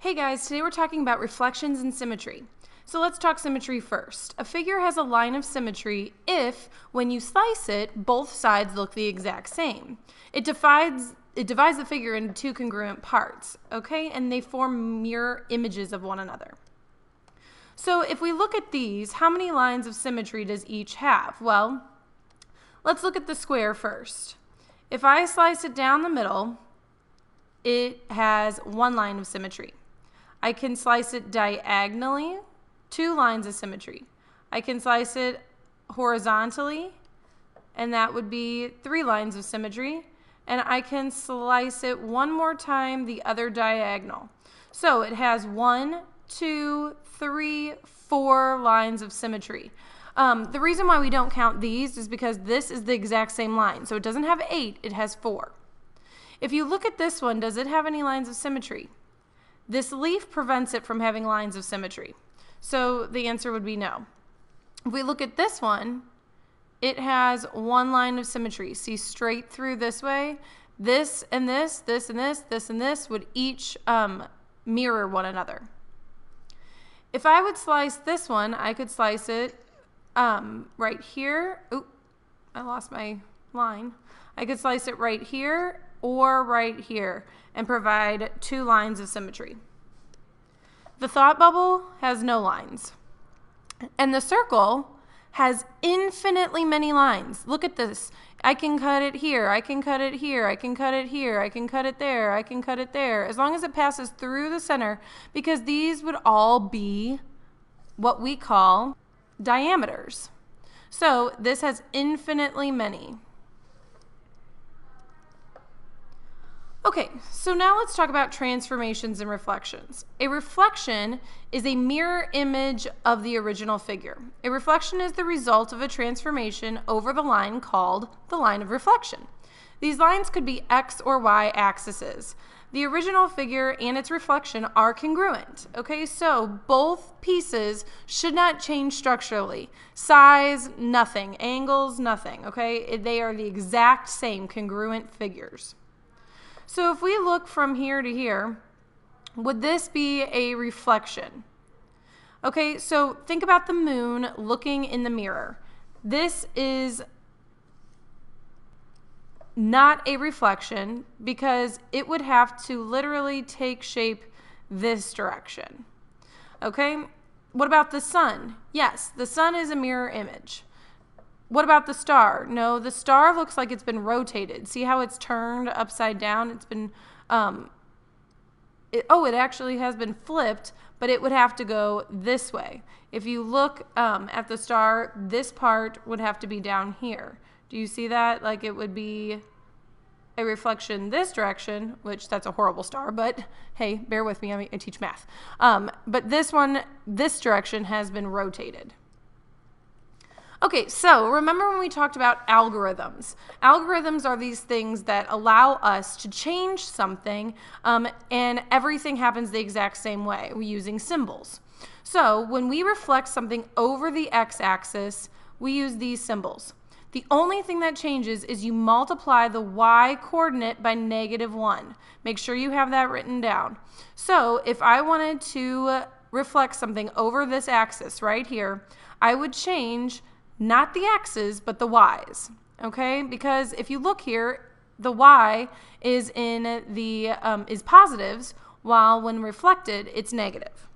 Hey guys, today we're talking about reflections and symmetry. So let's talk symmetry first. A figure has a line of symmetry if, when you slice it, both sides look the exact same. It divides the figure into two congruent parts, okay? And they form mirror images of one another. So if we look at these, how many lines of symmetry does each have? Well, let's look at the square first. If I slice it down the middle, it has one line of symmetry. I can slice it diagonally, 2 lines of symmetry. I can slice it horizontally, and that would be 3 lines of symmetry. And I can slice it one more time the other diagonal. So it has 1, 2, 3, 4 lines of symmetry. The reason why we don't count these is because this is the exact same line. So it doesn't have 8, it has 4. If you look at this one, does it have any lines of symmetry? This leaf prevents it from having lines of symmetry. So the answer would be no. If we look at this one, it has 1 line of symmetry. See, straight through this way, this and this, this and this, this and this would each mirror one another. If I would slice this one, I could slice it right here. Oop, I lost my line. I could slice it right here or right here and provide 2 lines of symmetry. The thought bubble has no lines. And the circle has infinitely many lines. Look at this. I can cut it here, I can cut it here, I can cut it here, I can cut it there, I can cut it there, as long as it passes through the center, because these would all be what we call diameters. So this has infinitely many. Okay, so now let's talk about transformations and reflections. A reflection is a mirror image of the original figure. A reflection is the result of a transformation over the line called the line of reflection. These lines could be X or Y axes. The original figure and its reflection are congruent. Okay, so both pieces should not change structurally. Size, nothing. Angles, nothing. Okay, they are the exact same congruent figures. So if we look from here to here, would this be a reflection? Okay, so think about the moon looking in the mirror. This is not a reflection because it would have to literally take shape this direction. Okay, what about the sun? Yes, the sun is a mirror image. What about the star? No, the star looks like it's been rotated. See how it's turned upside down? It's been, it actually has been flipped, but it would have to go this way. If you look at the star, this part would have to be down here. Do you see that? Like it would be a reflection this direction, which that's a horrible star, but hey, bear with me, I teach math. But this one, this direction has been rotated. Okay, so remember when we talked about algorithms? Algorithms are these things that allow us to change something and everything happens the exact same way. We're using symbols. So when we reflect something over the x-axis, we use these symbols. The only thing that changes is you multiply the y coordinate by -1. Make sure you have that written down. So if I wanted to reflect something over this axis right here, I would change not the x's, but the y's, okay? Because if you look here, the y is in the is positives, while when reflected, it's negative.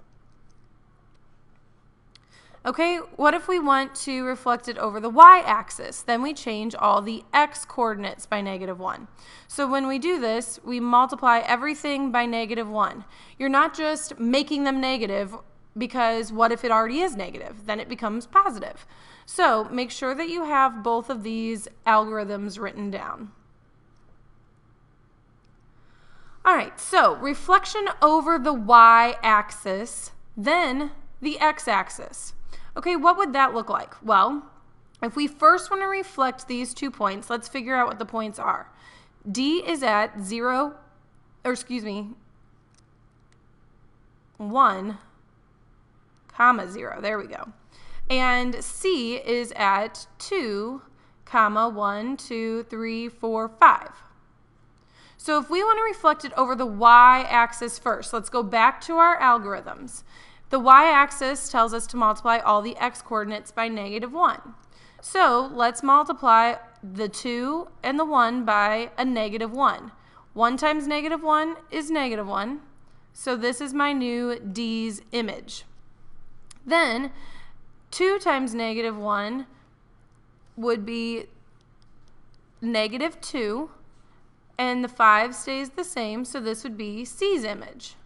Okay, what if we want to reflect it over the y-axis? Then we change all the x coordinates by -1. So when we do this, we multiply everything by -1. You're not just making them negative, because what if it already is negative? Then it becomes positive. So make sure that you have both of these algorithms written down. All right, so reflection over the y-axis, then the x-axis. Okay, what would that look like? Well, if we first want to reflect these 2 points, let's figure out what the points are. D is at 1, 0. There we go. And C is at 2, 1, 2, 3, 4, 5. So if we want to reflect it over the y-axis first, let's go back to our algorithms. The y-axis tells us to multiply all the x-coordinates by -1. So let's multiply the 2 and the 1 by a -1. 1 times -1 is -1. So this is my new D's image. Then 2 times -1 would be -2. And the 5 stays the same, so this would be C's image.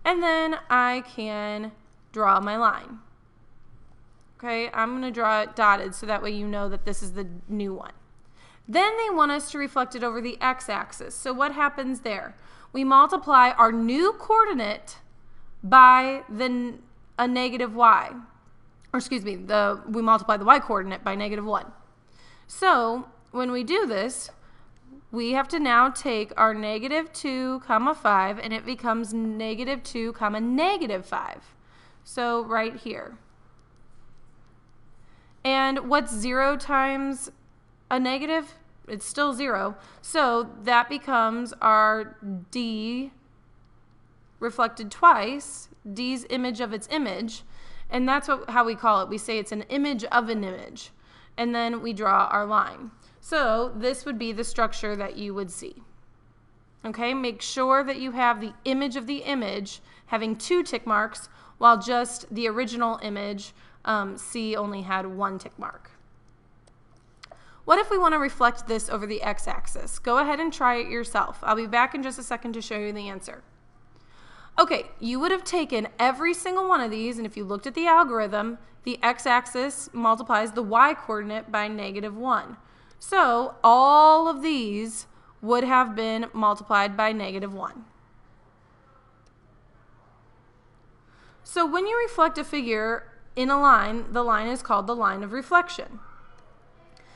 And then I can draw my line. Okay, I'm going to draw it dotted so that way you know that this is the new one. Then they want us to reflect it over the x-axis. So what happens there? We multiply our new coordinate by a negative y. Or excuse me, we multiply the y-coordinate by -1. So when we do this, we have to now take our -2, 5, and it becomes -2, -5. So right here. And what's 0 times a negative? It's still 0. So that becomes our D reflected twice, D's image of its image. And that's how we call it. We say it's an image of an image. And then we draw our line. So this would be the structure that you would see. Okay, make sure that you have the image of the image having 2 tick marks, while just the original image, C, only had 1 tick mark. What if we want to reflect this over the x-axis? Go ahead and try it yourself. I'll be back in just a second to show you the answer. Okay, you would have taken every single one of these, and if you looked at the algorithm, the x-axis multiplies the y-coordinate by -1. So all of these would have been multiplied by -1. So when you reflect a figure in a line, the line is called the line of reflection.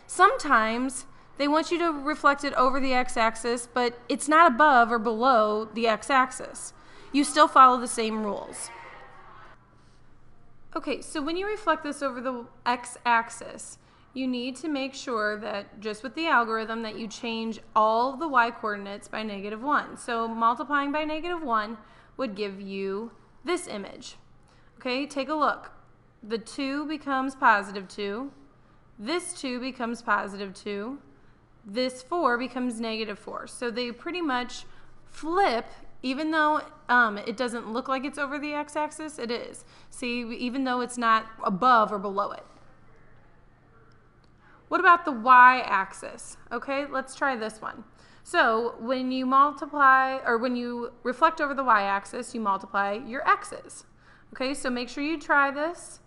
Sometimes they want you to reflect it over the x-axis, but it's not above or below the x-axis. You still follow the same rules. Okay, so when you reflect this over the x-axis, you need to make sure that, just with the algorithm, that you change all the y-coordinates by -1. So multiplying by -1 would give you this image. Okay, take a look. The 2 becomes +2. This 2 becomes +2. This 4 becomes -4. So they pretty much flip, even though it doesn't look like it's over the x-axis, it is. See, even though it's not above or below it. What about the y-axis? Okay, let's try this one. So when you multiply, or when you reflect over the y-axis, you multiply your x's. Okay, so make sure you try this.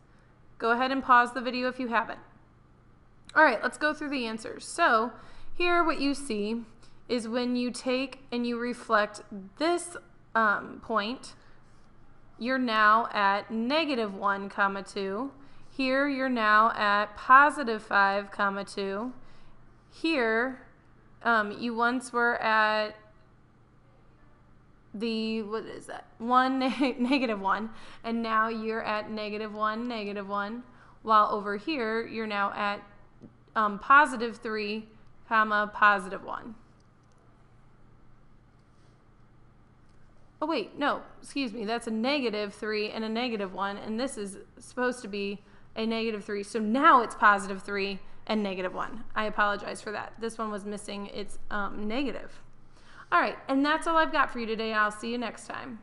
Go ahead and pause the video if you haven't. All right, let's go through the answers. So here what you see is when you take and you reflect this point, you're now at -1, 2. Here you're now at +5, 2. Here you once were at the, what is that, -1, and now you're at -1, -1, while over here you're now at +3, +1. Oh wait, no, excuse me, that's a -3 and a -1, and this is supposed to be a -3. So now it's +3 and -1. I apologize for that. This one was missing its negative. All right, and that's all I've got for you today. I'll see you next time.